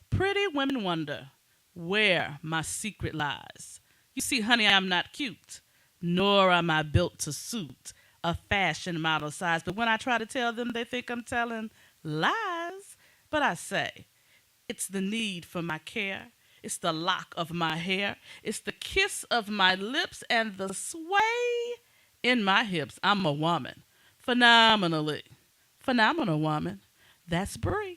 Pretty women wonder where my secret lies. You see, honey, I'm not cute, nor am I built to suit a fashion model size. But when I try to tell them, they think I'm telling lies. But I say, it's the need for my care. It's the lock of my hair. It's the kiss of my lips and the sway in my hips. I'm a woman. Phenomenally. Phenomenal woman. That's Brie.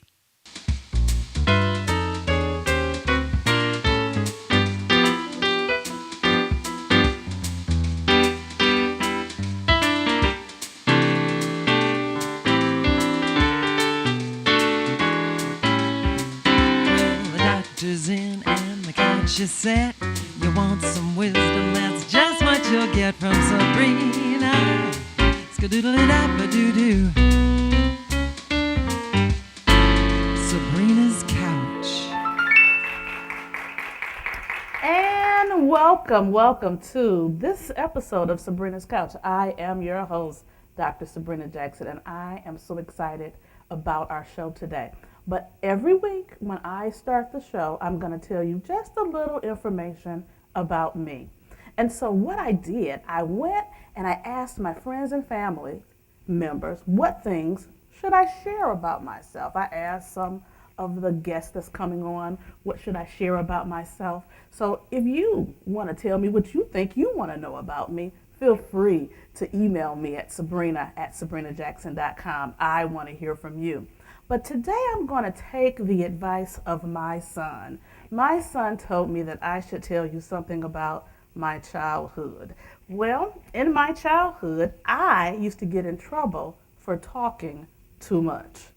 Well, the doctor's in and the couch is set. You want some wisdom, that's just what you'll get from Sabrina. Skadoodle-doo. Sabrina's couch. And welcome to this episode of Sabrina's Couch. I am your host, Dr. Sabrina Jackson, and I am so excited about our show today. But every week when I start the show, I'm going to tell you just a little information about me. And so what I did, I went and I asked my friends and family members what things should I share about myself. I asked some of the guests that's coming on, what should I share about myself? So if you want to tell me what you think you want to know about me, feel free to email me at sabrina@sabrinajackson.com. I want to hear from you. But today I'm going to take the advice of my son. My son told me that I should tell you something about my childhood. Well, in my childhood, I used to get in trouble for talking too much.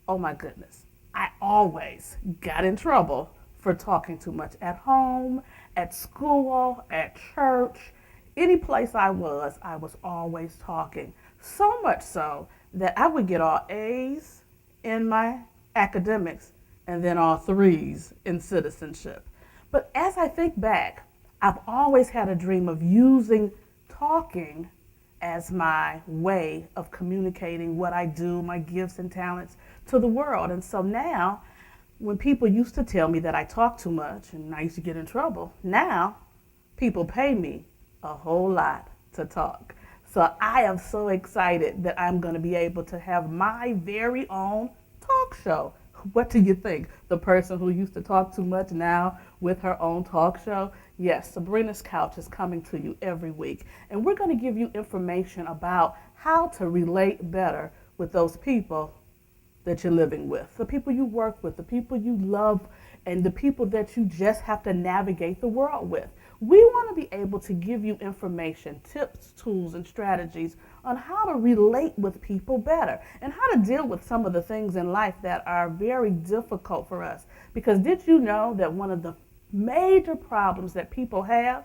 Oh my goodness. I always got in trouble for talking too much at home, at school, at church, any place I was always talking. So much so that I would get all A's in my academics and then all threes in citizenship. But as I think back, I've always had a dream of using talking as my way of communicating what I do, my gifts and talents to the world. And so now, when people used to tell me that I talk too much and I used to get in trouble, now people pay me a whole lot to talk. So I am so excited that I'm going to be able to have my very own talk show. What do you think? The person who used to talk too much now with her own talk show? Yes, Sabrina's Couch is coming to you every week. And we're going to give you information about how to relate better with those people that you're living with, the people you work with, the people you love, and the people that you just have to navigate the world with. We want to be able to give you information, tips, tools, and strategies on how to relate with people better and how to deal with some of the things in life that are very difficult for us. Because did you know that one of the major problems that people have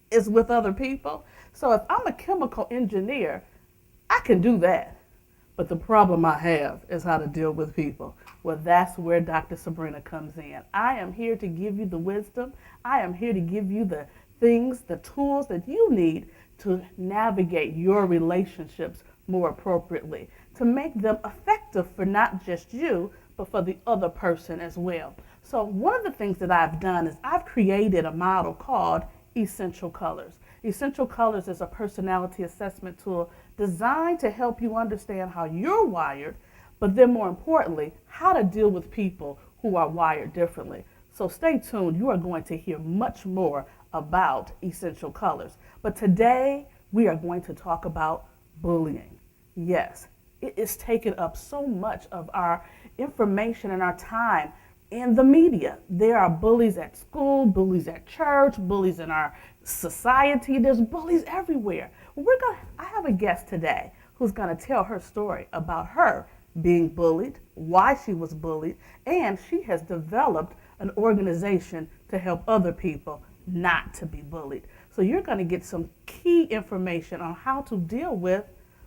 is with other people? So if I'm a chemical engineer, I can do that. But the problem I have is how to deal with people. Well, that's where Dr. Sabrina comes in. I am here to give you the wisdom. I am here to give you the things, the tools that you need to navigate your relationships more appropriately, to make them effective for not just you, but for the other person as well. So one of the things that I've done is I've created a model called Essential Colors. Essential Colors is a personality assessment tool designed to help you understand how you're wired, but then more importantly, how to deal with people who are wired differently. So stay tuned. You are going to hear much more about Essential Colors. But today, we are going to talk about bullying. Yes, it is taking up so much of our information and our time in the media. There are bullies at school, bullies at church, bullies in our society. There's bullies everywhere. I have a guest today who's going to tell her story about her being bullied, why she was bullied, and she has developed an organization to help other people not to be bullied. So you're going to get some key information on how to deal with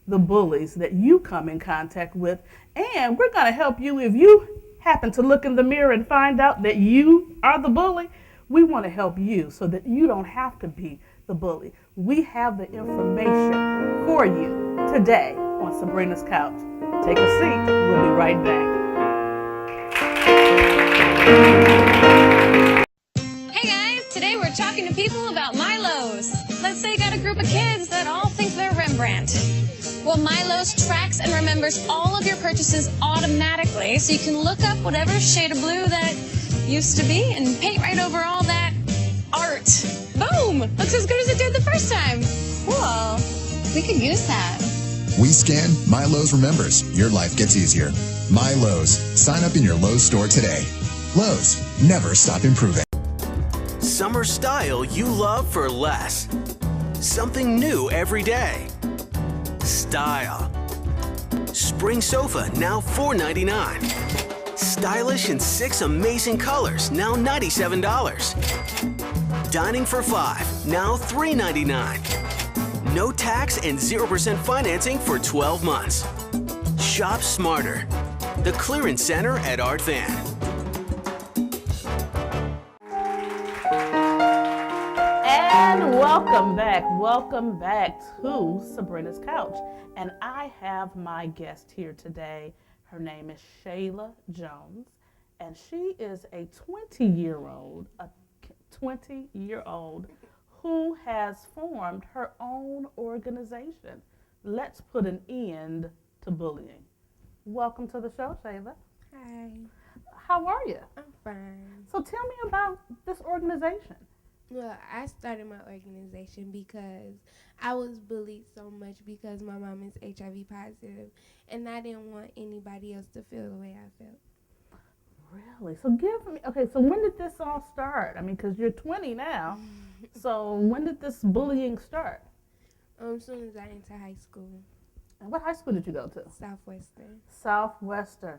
the bullies that you come in contact with. And we're going to help you if you happen to look in the mirror and find out that you are the bully. We want to help you so that you don't have to be the bully. We have the information for you today on Sabrina's Couch. Take a seat. We'll be right back. Well, MyLowe's tracks and remembers all of your purchases automatically, so you can look up whatever shade of blue that used to be and paint right over all that art. Boom! Looks as good as it did the first time. Cool. We could use that. We scan, MyLowe's remembers. Your life gets easier. MyLowe's. Sign up in your Lowe's store today. Lowe's. Never stop improving. Summer style you love for less. Something new every day. Style. Spring sofa, now $4.99. Stylish in 6 amazing colors, now $97. Dining for 5, now $3.99. No tax and 0% financing for 12 months. Shop smarter. The Clearance Center at Art Van. And welcome back to Sabrina's Couch. And I have my guest here today. Her name is Shayla Jones, and she is a 20-year-old who has formed her own organization. Let's put an end to bullying. Welcome to the show, Shayla. Hi, How are you? I'm fine. So tell me about this organization. Well, I started my organization because I was bullied so much because my mom is HIV positive, and I didn't want anybody else to feel the way I felt. Really? So so when did this all start? I mean, because you're 20 now. So when did this bullying start? As soon as I entered high school, And what high school did you go to? Southwestern. Southwestern.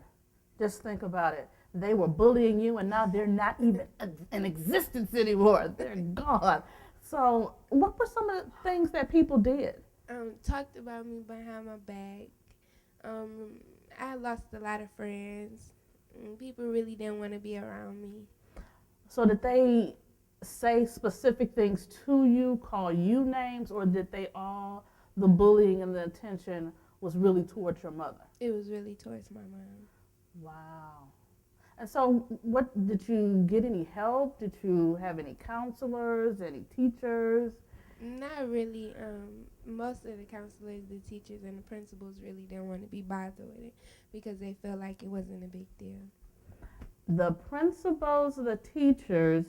Just think about it. They were bullying you, and now they're not even in existence anymore. They're gone. So what were some of the things that people did? Talked about me behind my back. I lost a lot of friends. People really didn't want to be around me. So did they say specific things to you, call you names, or did the bullying and the attention was really towards your mother? It was really towards my mom. Wow. And so did you get any help? Did you have any counselors, any teachers? Not really. Most of the counselors, the teachers, and the principals really didn't want to be bothered with it because they felt like it wasn't a big deal. The principals, the teachers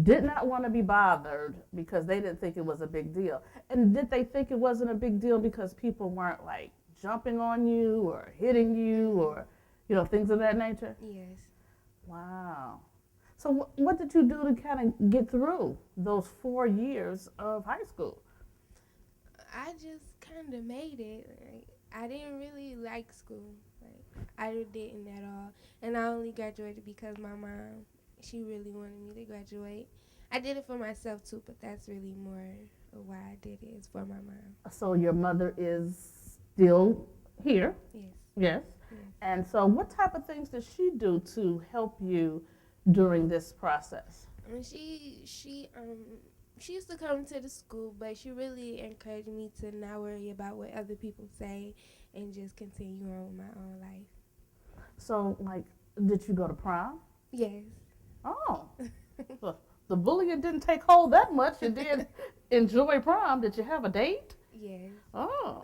did not want to be bothered because they didn't think it was a big deal. And did they think it wasn't a big deal because people weren't like jumping on you or hitting you or, things of that nature? Yes. Wow. So what did you do to kind of get through those 4 years of high school? I just kind of made it. I didn't really like school. I didn't at all. And I only graduated because my mom, she really wanted me to graduate. I did it for myself too, but that's really more of why I did it, is for my mom. So your mother is still here? Yes. Yes. Yes. And so what type of things does she do to help you during this process? She used to come to the school, but she really encouraged me to not worry about what other people say and just continue on with my own life. So, did you go to prom? Yes. Oh, so the bullying didn't take hold that much. You did enjoy prom. Did you have a date? Yes. Oh.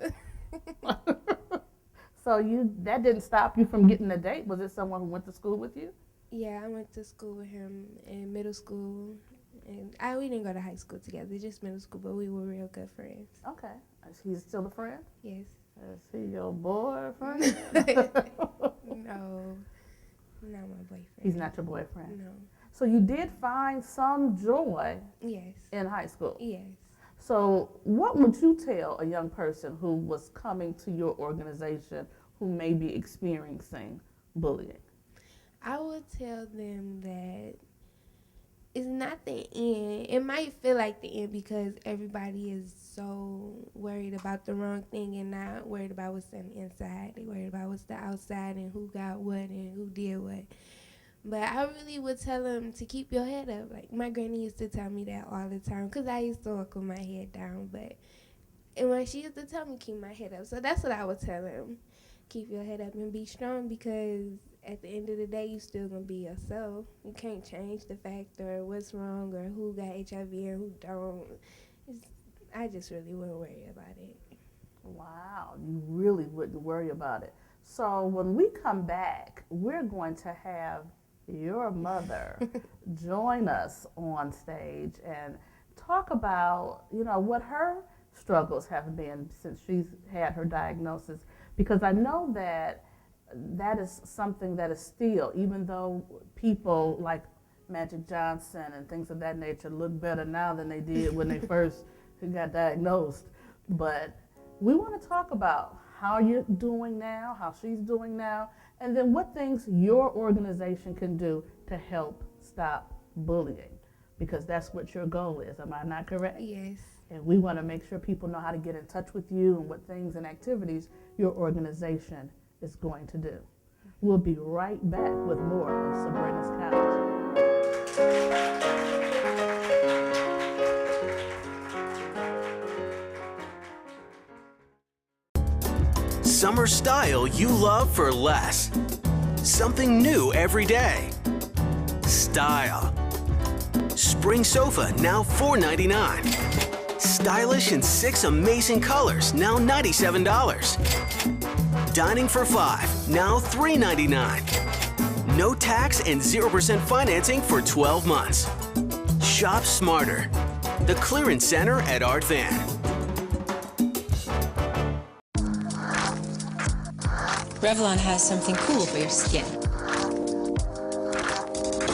So that didn't stop you from getting a date? Was it someone who went to school with you? Yeah, I went to school with him in middle school, and we didn't go to high school together, just middle school, but we were real good friends. Okay. Is he still a friend? Yes. Is he your boyfriend? No, not my boyfriend. He's not your boyfriend? No. So you did find some joy Yes. in high school? Yes. So what would you tell a young person who was coming to your organization who may be experiencing bullying? I would tell them that it's not the end. It might feel like the end because everybody is so worried about the wrong thing and not worried about what's on the inside. They worried about what's the outside and who got what and who did what. But I really would tell them to keep your head up. Like, my granny used to tell me that all the time because I used to walk with my head down. And when she used to tell me, keep my head up. So that's what I would tell them. Keep your head up and be strong because at the end of the day, you still going to be yourself. You can't change the fact or what's wrong or who got HIV and who don't. I just really wouldn't worry about it. Wow, you really wouldn't worry about it. So when we come back, we're going to have your mother join us on stage and talk about, what her struggles have been since she's had her diagnosis. Because I know that that is something that is still, even though people like Magic Johnson and things of that nature look better now than they did when they first got diagnosed. But we want to talk about how you're doing now, how she's doing now, and then what things your organization can do to help stop bullying, because that's what your goal is. Am I not correct? Yes. And we want to make sure people know how to get in touch with you and what things and activities your organization is going to do. We'll be right back with more of Sabrina's Couch. Summer style you love for less. Something new every day. Style. Spring sofa now $4.99. Stylish in 6 amazing colors, now $97. Dining for 5, now $3.99. No tax and 0% financing for 12 months. Shop smarter. The Clearance Center at Art Van. Revlon has something cool for your skin.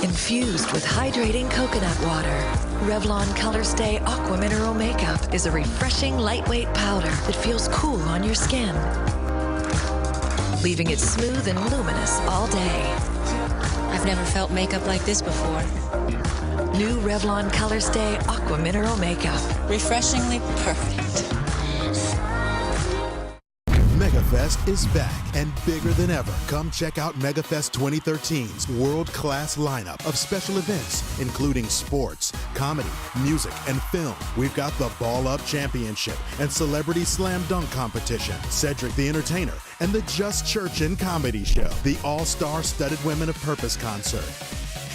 Infused with hydrating coconut water, Revlon Color Stay Aqua Mineral Makeup is a refreshing lightweight powder that feels cool on your skin, leaving it smooth and luminous all day. I've never felt makeup like this before. New Revlon Color Stay Aqua Mineral Makeup. Refreshingly perfect. MegaFest is back and bigger than ever. Come check out MegaFest 2013's world-class lineup of special events, including sports, comedy, music, and film. We've got the Ball Up Championship and Celebrity Slam Dunk Competition, Cedric the Entertainer, and the Just Churchin' Comedy Show, the All-Star Studded Women of Purpose Concert.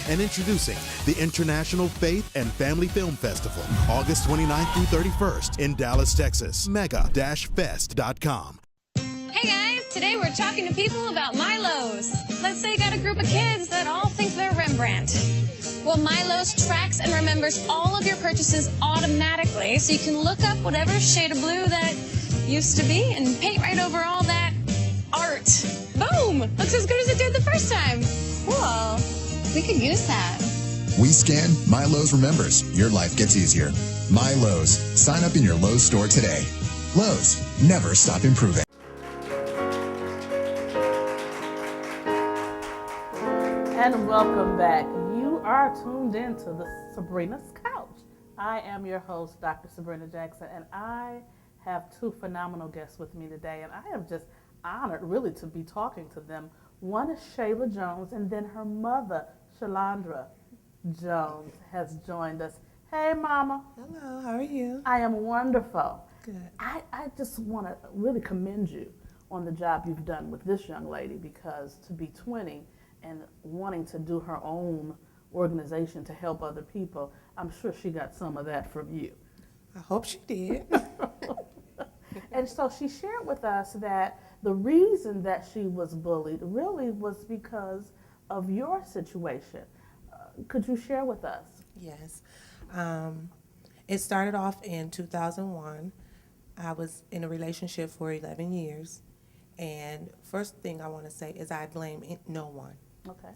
And introducing the International Faith and Family Film Festival, August 29th through 31st in Dallas, Texas. Mega-Fest.com. Hey guys, today we're talking to people about Milo's. Let's say you got a group of kids that all think they're Rembrandt. Well, Milo's tracks and remembers all of your purchases automatically, so you can look up whatever shade of blue that used to be and paint right over all that art. Boom! Looks as good as it did the first time. Cool. We could use that. We scan, MyLowe's remembers. Your life gets easier. MyLowe's. Sign up in your Lowe's store today. Lowe's. Never stop improving. And welcome back. You are tuned in to the Sabrina's Couch. I am your host, Dr. Sabrina Jackson, and I have 2 phenomenal guests with me today, and I am just honored really to be talking to them. One is Shayla Jones, and then her mother, Shalandra Jones, has joined us. Hey, Mama. Hello, how are you? I am wonderful. Good. I just want to really commend you on the job you've done with this young lady, because to be 20 and wanting to do her own organization to help other people, I'm sure she got some of that from you. I hope she did. And so she shared with us that the reason that she was bullied really was because of your situation. Could you share with us? Yes. It started off in 2001. I was in a relationship for 11 years. And first thing I want to say is I blame no one.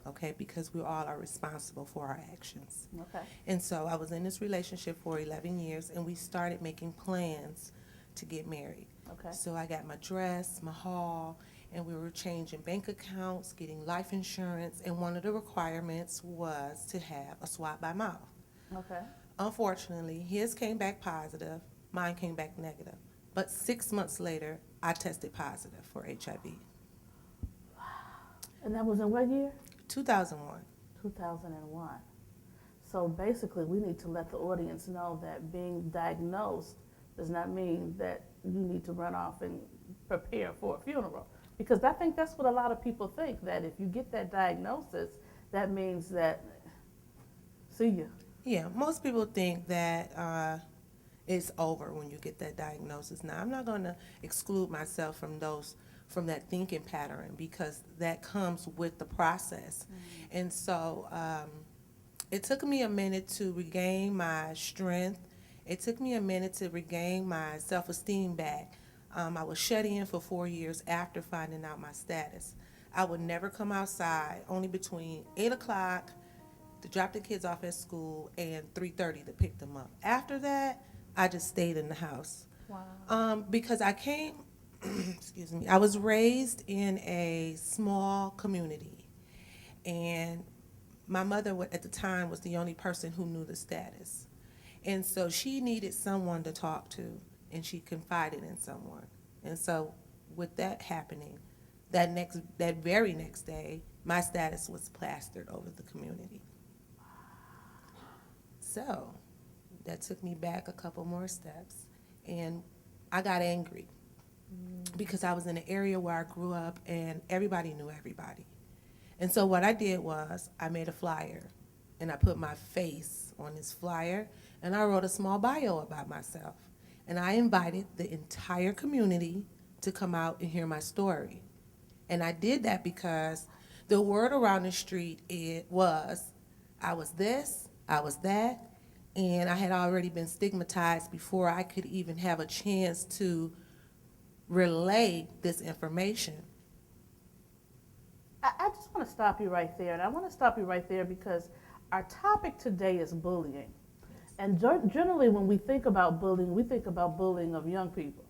Okay, because we all are responsible for our actions. Okay. And so I was in this relationship for 11 years, and we started making plans to get married. Okay. So I got my dress, my haul, and we were changing bank accounts, getting life insurance, and one of the requirements was to have a swab by mouth. Okay. Unfortunately, his came back positive, mine came back negative. But 6 months later, I tested positive for HIV. And that was in what year? 2001. 2001. So basically, we need to let the audience know that being diagnosed does not mean that you need to run off and prepare for a funeral. Because I think that's what a lot of people think, that if you get that diagnosis, that means that, see ya. Yeah, most people think that It's over when you get that diagnosis. Now, I'm not going to exclude myself from that thinking pattern, because that comes with the process. And so it took me a minute to regain my strength. It took me a minute to regain my self-esteem back. I was shut in for 4 years after finding out my status. I would never come outside, only between 8 o'clock to drop the kids off at school and 3:30 to pick them up. After that, I just stayed in the house. Wow. Because I came, excuse me, I was raised in a small community, and my mother at the time was the only person who knew the status. And so she needed someone to talk to, and she confided in someone. And so with that happening, that very next day, my status was plastered over the community. So that took me back a couple more steps, and I got angry because I was in an area where I grew up and everybody knew everybody. And so what I did was I made a flyer, and I put my face on this flyer, and I wrote a small bio about myself. And I invited the entire community to come out and hear my story. And I did that because the word around the street was I was this, I was that, and I had already been stigmatized before I could even have a chance to relay this information. I just want to stop you right there, and I want to stop you right there because our topic today is bullying. And generally when we think about bullying, we think about bullying of young people.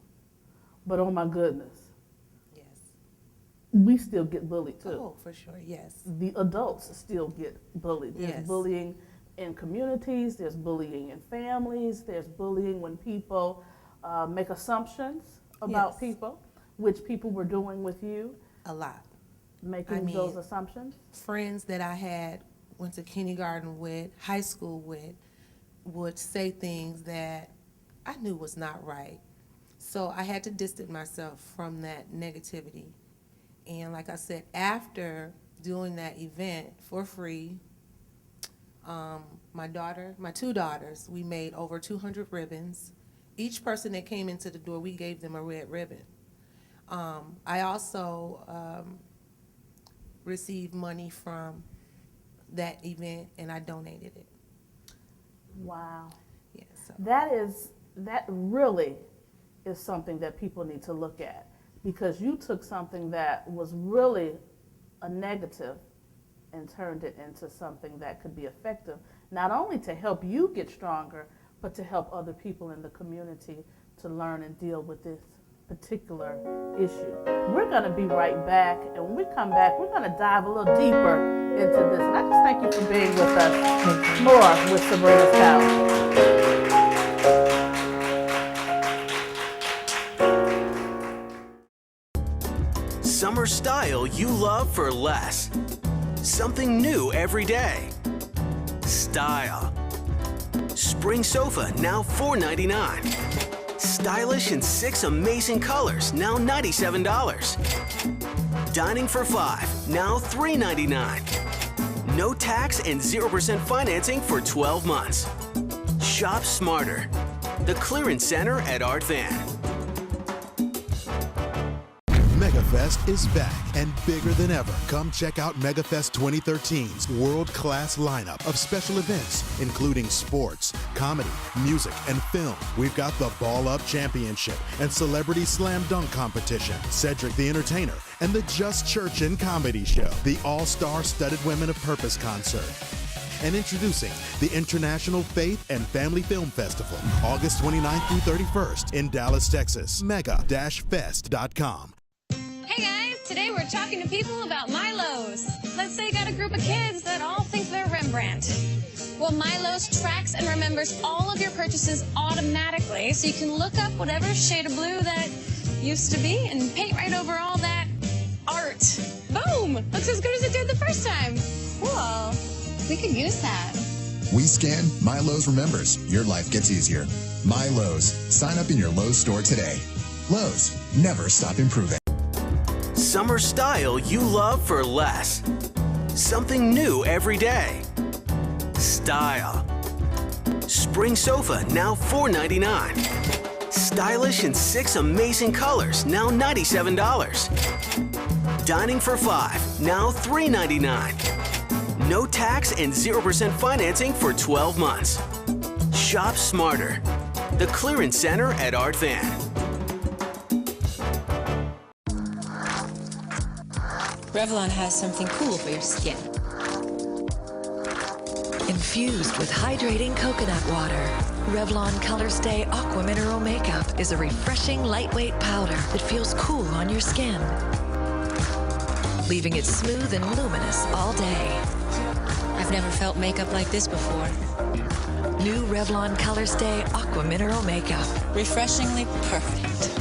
But oh my goodness, Yes. we still get bullied too. Oh, for sure, yes. The adults still get bullied. There's Yes. bullying in communities, there's bullying in families, there's bullying when people make assumptions about Yes. people, which people were doing with you, A lot. making those assumptions. Friends that I had, went to kindergarten with, high school with, would say things that I knew was not right. So I had to distance myself from that negativity. And like I said, after doing that event for free, my two daughters, we made over 200 ribbons. Each person that came into the door, we gave them a red ribbon. I also received money from that event, and I donated it. Wow. Yeah, so. That really is something that people need to look at, because you took something that was really a negative and turned it into something that could be effective, not only to help you get stronger, but to help other people in the community to learn and deal with this particular issue. We're going to be right back, and when we come back, we're going to dive a little deeper into this. And I just thank you for being with us. More with Sabrina's Couch. Summer style you love for less. Something new every day. Style. Spring sofa, now $4.99. Stylish in 6 amazing colors, now $97. Dining for 5, now $3.99. No tax and 0% financing for 12 months. Shop smarter. The Clearance Center at Art Van. MegaFest is back and bigger than ever. Come check out MegaFest 2013's world-class lineup of special events, including sports, comedy, music, and film. We've got the Ball Up Championship and Celebrity Slam Dunk Competition, Cedric the Entertainer, and the Just Church and Comedy Show, the All-Star Studded Women of Purpose concert. And introducing the International Faith and Family Film Festival, August 29th through 31st in Dallas, Texas. Mega-Fest.com. Hey guys, today we're talking to people about Milo's. Let's say you got a group of kids that all think they're Rembrandt. Well, Milo's tracks and remembers all of your purchases automatically, so you can look up whatever shade of blue that used to be and paint right over all that art. Boom! Looks as good as it did the first time. Cool. We could use that. We scan, MyLowe's remembers. Your life gets easier. MyLowe's. Sign up in your Lowe's store today. Lowe's. Never stop improving. Summer style you love for less. Something new every day. Style. Spring sofa, now $4.99. Stylish in 6 amazing colors, now $97. Dining for 5, now $3.99. No tax and 0% financing for 12 months. Shop smarter. The Clearance Center at Art Van. Revlon has something cool for your skin. Infused with hydrating coconut water, Revlon Color Stay Aqua Mineral Makeup is a refreshing lightweight powder that feels cool on your skin, leaving it smooth and luminous all day. I've never felt makeup like this before. New Revlon Color Stay Aqua Mineral Makeup. Refreshingly perfect.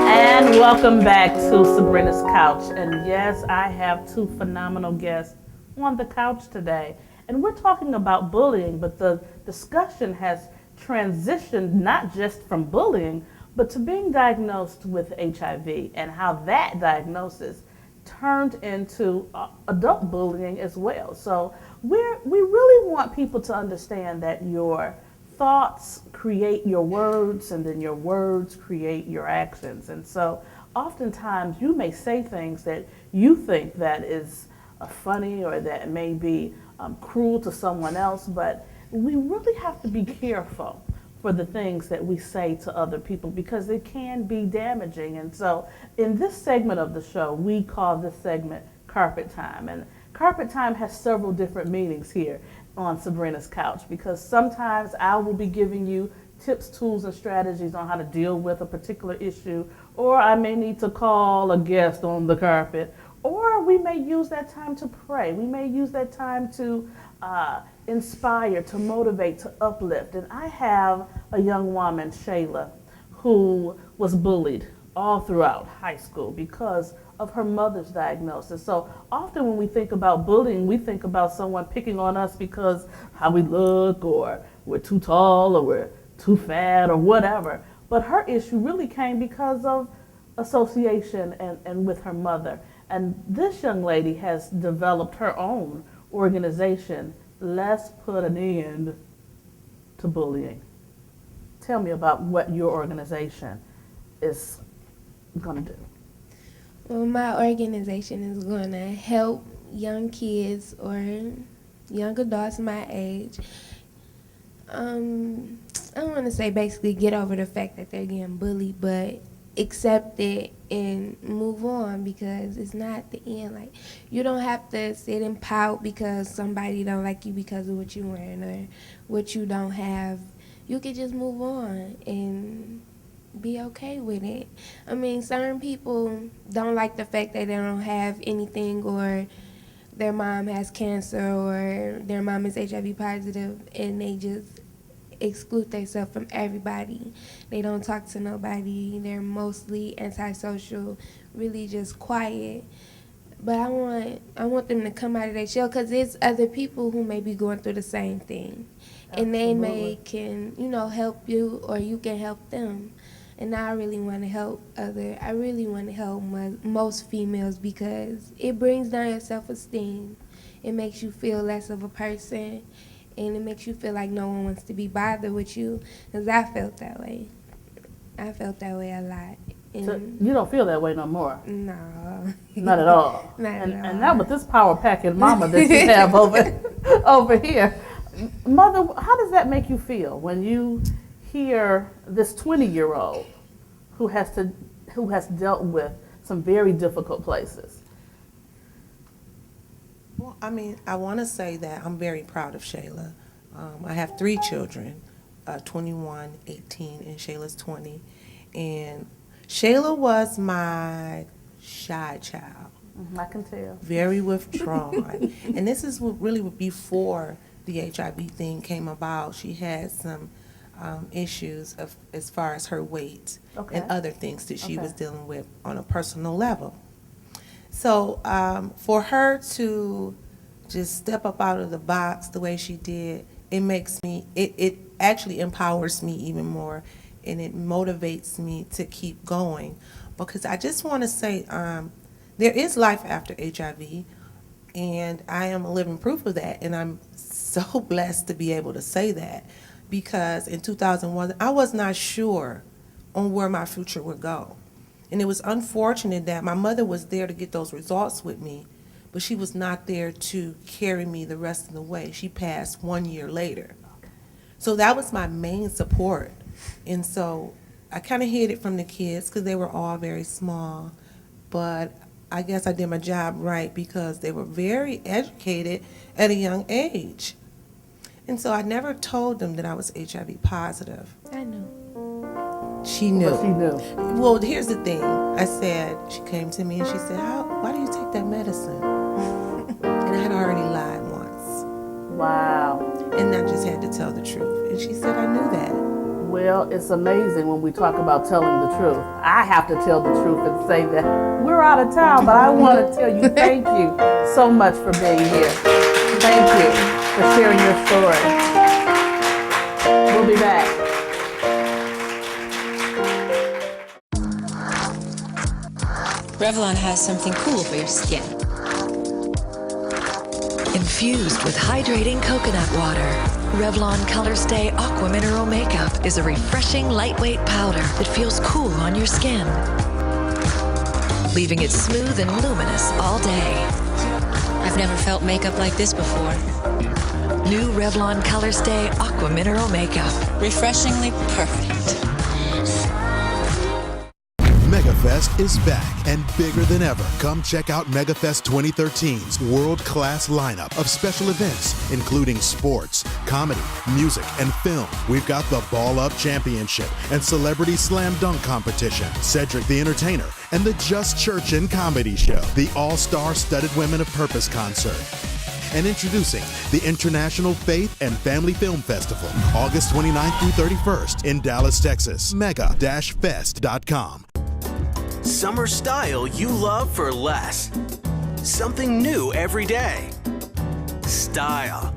And welcome back to Sabrina's Couch. And yes, I have 2 phenomenal guests on the couch today. And we're talking about bullying, but the discussion has transitioned not just from bullying, but to being diagnosed with HIV and how that diagnosis turned into adult bullying as well. So we really want people to understand that your thoughts create your words, and then your words create your actions. And so oftentimes you may say things that you think that is funny or that may be cruel to someone else, but we really have to be careful for the things that we say to other people because it can be damaging. And so in this segment of the show, we call this segment Carpet Time. And Carpet Time has several different meanings here on Sabrina's Couch, because sometimes I will be giving you tips, tools, and strategies on how to deal with a particular issue, or I may need to call a guest on the carpet, or we may use that time to pray. We may use that time to inspire, to motivate, to uplift. And I have a young woman, Shayla, who was bullied all throughout high school because of her mother's diagnosis. So often when we think about bullying, we think about someone picking on us because how we look, or we're too tall, or we're too fat, or whatever. But her issue really came because of association and with her mother. And this young lady has developed her own organization, Let's Put an End to Bullying. Tell me about what your organization is going to do. Well, my organization is going to help young kids or young adults my age. I don't want to say basically get over the fact that they're getting bullied, but accept it and move on, because it's not the end. Like, you don't have to sit and pout because somebody don't like you because of what you're wearing or what you don't have. You can just move on and be okay with it. I mean, certain people don't like the fact that they don't have anything, or their mom has cancer, or their mom is HIV positive, and they just exclude themselves from everybody. They don't talk to nobody. They're mostly antisocial, really just quiet. But I want them to come out of their shell, because there's other people who may be going through the same thing. Absolutely. And they can, help you, or you can help them. And I really want to help I really want to help most females, because it brings down your self-esteem. It makes you feel less of a person, and it makes you feel like no one wants to be bothered with you, because I felt that way. I felt that way a lot. So you don't feel that way no more? No. Not at all? Not at all. And not with this power packing mama that you have over here. Mother, how does that make you feel when you hear this 20-year-old who has dealt with some very difficult places? Well, I mean, I want to say that I'm very proud of Shayla. I have 3 children, 21, 18, and Shayla's 20. And Shayla was my shy child. I can tell. Very withdrawn. And this is really before the HIV thing came about. She had some issues as far as her weight and other things that she was dealing with on a personal level. So for her to just step up out of the box the way she did, it makes me, it actually empowers me even more, and it motivates me to keep going. Because I just want to say there is life after HIV, and I am a living proof of that, and I'm so blessed to be able to say that, because in 2001, I was not sure on where my future would go. And it was unfortunate that my mother was there to get those results with me, but she was not there to carry me the rest of the way. She passed 1 year later. So that was my main support. And so I kind of hid it from the kids because they were all very small. But I guess I did my job right because they were very educated at a young age. And so I never told them that I was HIV positive. I know. She knew. But she knew. Well, here's the thing. I said, she came to me and she said, why do you take that medicine? And I had already lied once. Wow. And I just had to tell the truth. And she said, I knew that. Well, it's amazing when we talk about telling the truth. I have to tell the truth and say that we're out of town, but I want to tell you thank you so much for being here. Thank you for sharing your story. We'll be back. Revlon has something cool for your skin. Infused with hydrating coconut water, Revlon Color Stay Aqua Mineral Makeup is a refreshing lightweight powder that feels cool on your skin, leaving it smooth and luminous all day. I've never felt makeup like this before. New Revlon Color Stay Aqua Mineral Makeup. Refreshingly perfect. MegaFest is back and bigger than ever. Come check out MegaFest 2013's world-class lineup of special events, including sports, comedy, music, and film. We've got the Ball Up Championship and Celebrity Slam Dunk Competition, Cedric the Entertainer, and the Just Churchin' Comedy Show, the All-Star Studded Women of Purpose concert. And introducing the International Faith and Family Film Festival, August 29th through 31st in Dallas, Texas. Mega-Fest.com. Summer style you love for less. Something new every day. Style.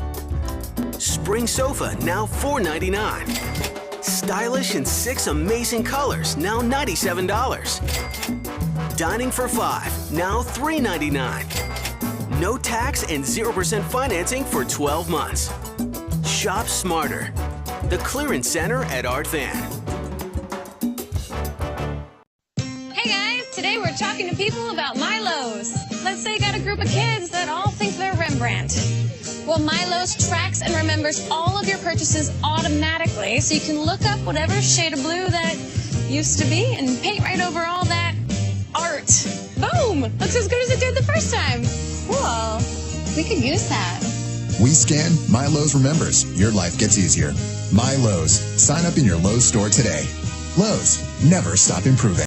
Spring sofa now $4.99. Stylish in 6 amazing colors, now $97. Dining for 5, now $3.99. No tax and 0% financing for 12 months. Shop smarter. The Clearance Center at Art Van. Hey guys, today we're talking to people about Milo's. Let's say you got a group of kids that all think they're Rembrandt. Well, Milo's tracks and remembers all of your purchases automatically, so you can look up whatever shade of blue that used to be and paint right over all that art. Boom! Looks as good as it did the first time. Cool. We could use that. We scan, My Lowe's remembers. Your life gets easier. My Lowe's. Sign up in your Lowe's store today. Lowe's. Never stop improving.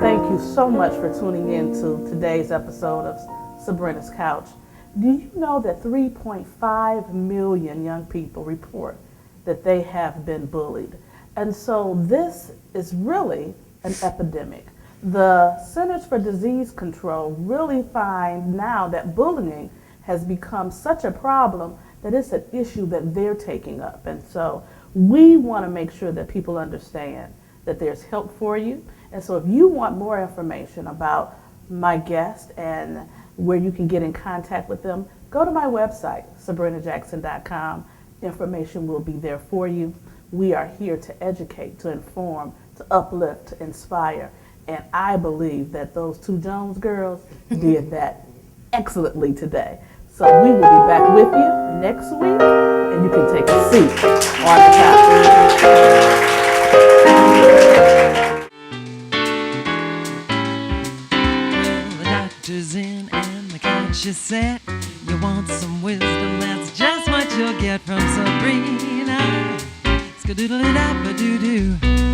Thank you so much for tuning in to today's episode of Sabrina's Couch. Do you know that 3.5 million young people report that they have been bullied? And so this is really an epidemic. The Centers for Disease Control really find now that bullying has become such a problem that it's an issue that they're taking up. And so we want to make sure that people understand that there's help for you. And so if you want more information about my guest and where you can get in contact with them, go to my website, sabrinajackson.com. Information will be there for you. We are here to educate, to inform, to uplift, to inspire. And I believe that those two Jones girls did that excellently today. So we will be back with you next week, and you can take a seat on the couch. The doctor's in and the couch is set. You want some wisdom, that's just what you'll get from Sabrina. Skadoodle-doo-dah-ba-doo-doo.